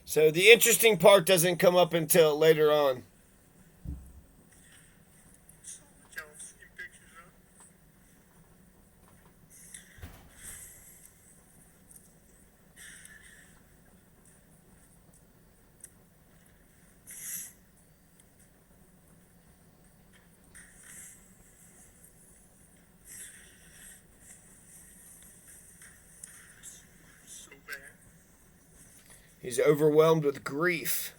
So the interesting part doesn't come up until later on. What y'all seen pictures of? So bad. He's overwhelmed with grief.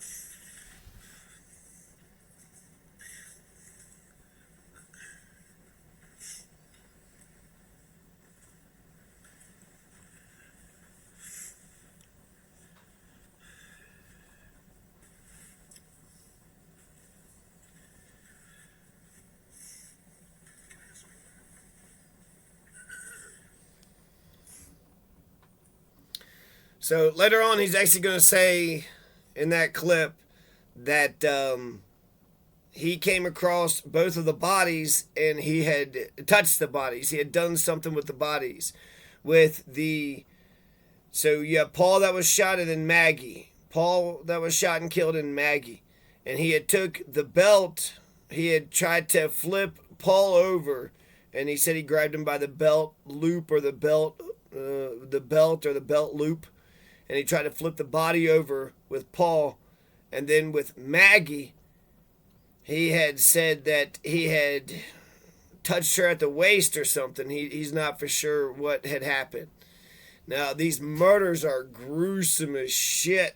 So later on, he's actually going to say in that clip that he came across both of the bodies and he had touched the bodies. He had done something with the bodies. With the. So you have Paul that was shot and then Maggie. Paul that was shot and killed and Maggie. And he had took the belt. He had tried to flip Paul over. And he said he grabbed him by the belt loop or the belt loop, and he tried to flip the body over with Paul. And then with Maggie, he had said that he had touched her at the waist or something. He's not for sure what had happened. Now, these murders are gruesome as shit.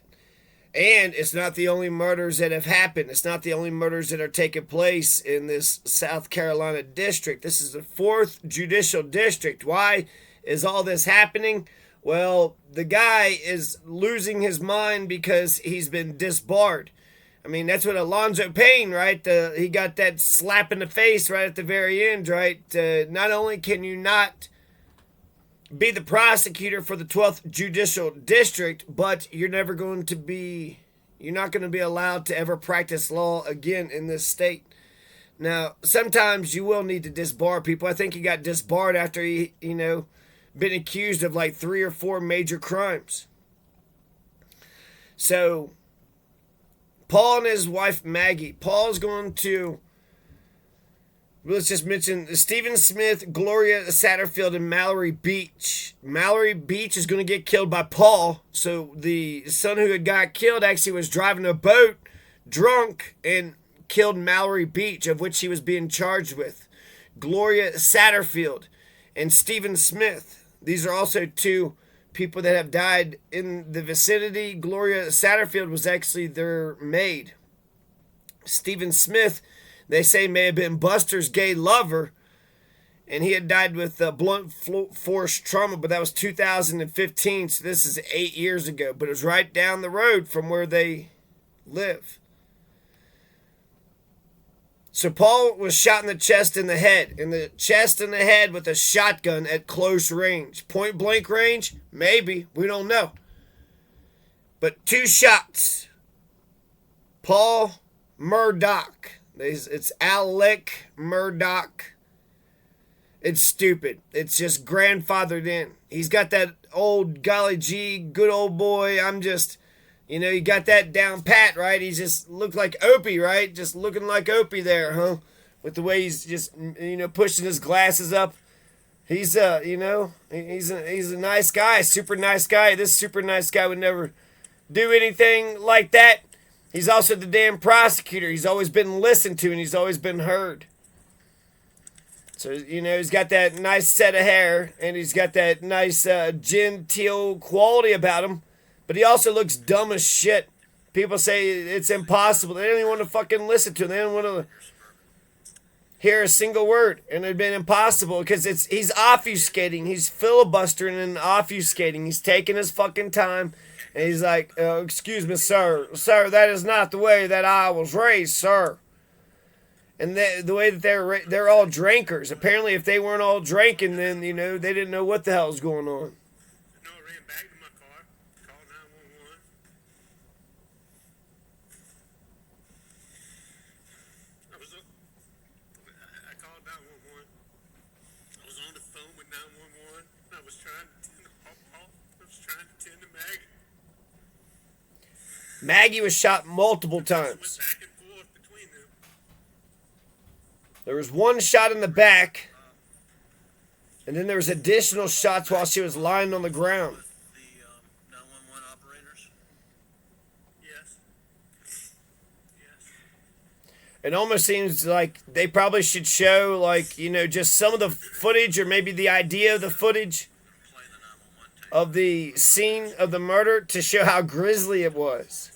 And it's not the only murders that have happened. It's not the only murders that are taking place in this South Carolina district. This is the 4th Judicial District. Why is all this happening? Well, the guy is losing his mind because he's been disbarred. I mean, that's what Alonzo Payne, right? He got that slap in the face right at the very end, right? Not only can you not be the prosecutor for the 12th Judicial District, but you're not going to be allowed to ever practice law again in this state. Now, sometimes you will need to disbar people. I think he got disbarred after he, been accused of like 3 or 4 major crimes. So, Paul and his wife Maggie. Paul's going to, let's just mention Stephen Smith, Gloria Satterfield, and Mallory Beach. Mallory Beach is going to get killed by Paul. So the son who had got killed actually was driving a boat drunk and killed Mallory Beach, of which he was being charged with. Gloria Satterfield and Stephen Smith. These are also 2 people that have died in the vicinity. Gloria Satterfield was actually their maid. Stephen Smith, they say, may have been Buster's gay lover, and he had died with blunt force trauma, but that was 2015, so this is 8 years ago, but it was right down the road from where they live. So Paul was shot in the chest and the head with a shotgun at close range. Point blank range? Maybe. We don't know. But 2 shots. Paul Murdock. It's Alec Murdock. It's stupid. It's just grandfathered in. He's got that old golly gee, good old boy. You got that down pat, right? He just looked like Opie, right? Just looking like Opie there, huh? With the way he's just, pushing his glasses up. He's he's a nice guy, super nice guy. This super nice guy would never do anything like that. He's also the damn prosecutor. He's always been listened to and he's always been heard. So, he's got that nice set of hair and he's got that nice genteel quality about him. But he also looks dumb as shit. People say it's impossible. They don't even want to fucking listen to him. They don't want to hear a single word. And it'd been impossible because he's obfuscating. He's filibustering and obfuscating. He's taking his fucking time. And he's like, excuse me, sir. Sir, that is not the way that I was raised, sir. And the way that they're all drinkers. Apparently, if they weren't all drinking, then, they didn't know what the hell was going on. No, I ran back to my car, called 911. I called 911. I was on the phone with 911. I was trying to tend to Maggie. Maggie was shot multiple Went times. back and forth between them. There was one shot in the back, and then there was additional shots while she was lying on the ground. The 911 operators. Yes. Yes. It almost seems like they probably should show, like, you know, just some of the footage or maybe the idea of the footage Play the 911 tape. of the scene of the murder to show how grisly it was.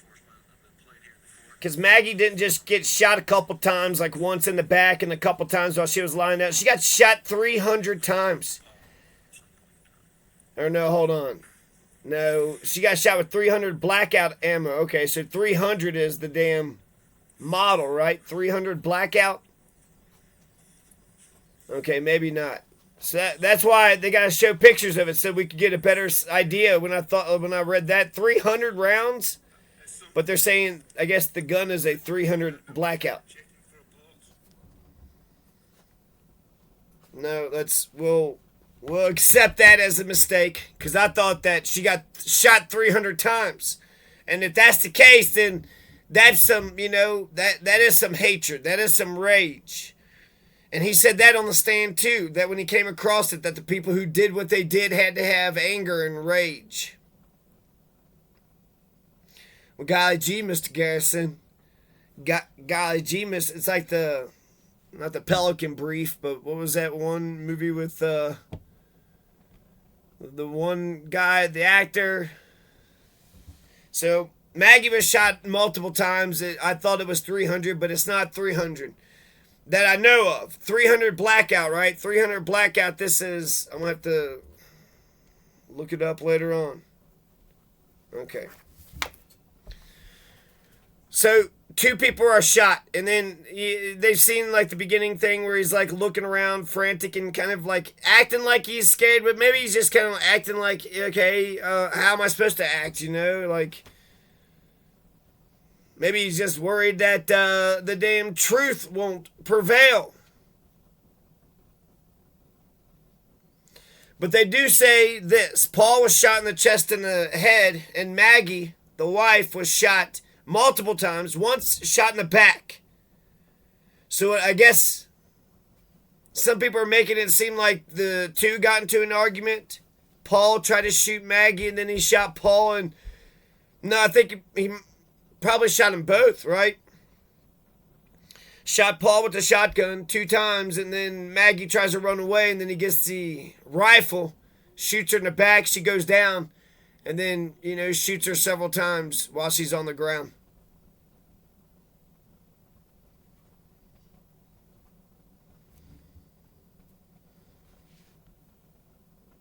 Played here before. Because Maggie didn't just get shot a couple times, like once in the back and a couple times while she was lying down. She got shot 300 times. Or no, hold on. No, she got shot with 300 blackout ammo. Okay, so 300 is the damn model, right? 300 blackout? Okay, maybe not. So that's why they got to show pictures of it so we could get a better idea. When I read that 300 rounds, but they're saying I guess the gun is a 300 blackout. Checking for a pulse. No, we'll accept that as a mistake because I thought that she got shot 300 times, and if that's the case, then that's some, you know, that is some hatred, that is some rage. And he said that on the stand too, that when he came across it, that the people who did what they did had to have anger and rage. Well, golly gee, Mr. Garrison. Golly gee, it's like not the Pelican Brief, but what was that one movie with the one guy, the actor? So Maggie was shot multiple times. I thought it was 300, but it's not 300 that I know of. 300 blackout, right? 300 blackout. This is, I'm going to have to look it up later on. Okay. So 2 people are shot, and then they've seen like the beginning thing where he's like looking around frantic and kind of like acting like he's scared, but maybe he's just kind of acting like, okay, how am I supposed to act, you know, like maybe he's just worried that the damn truth won't prevail. But they do say this: Paul was shot in the chest and the head, and Maggie, the wife, was shot multiple times, once shot in the back. So I guess some people are making it seem like the 2 got into an argument. Paul tried to shoot Maggie, and then he shot Paul, and no, I think he probably shot them both, right? Shot Paul with the shotgun 2 times, and then Maggie tries to run away, and then he gets the rifle, shoots her in the back, she goes down, and then, you know, shoots her several times while she's on the ground.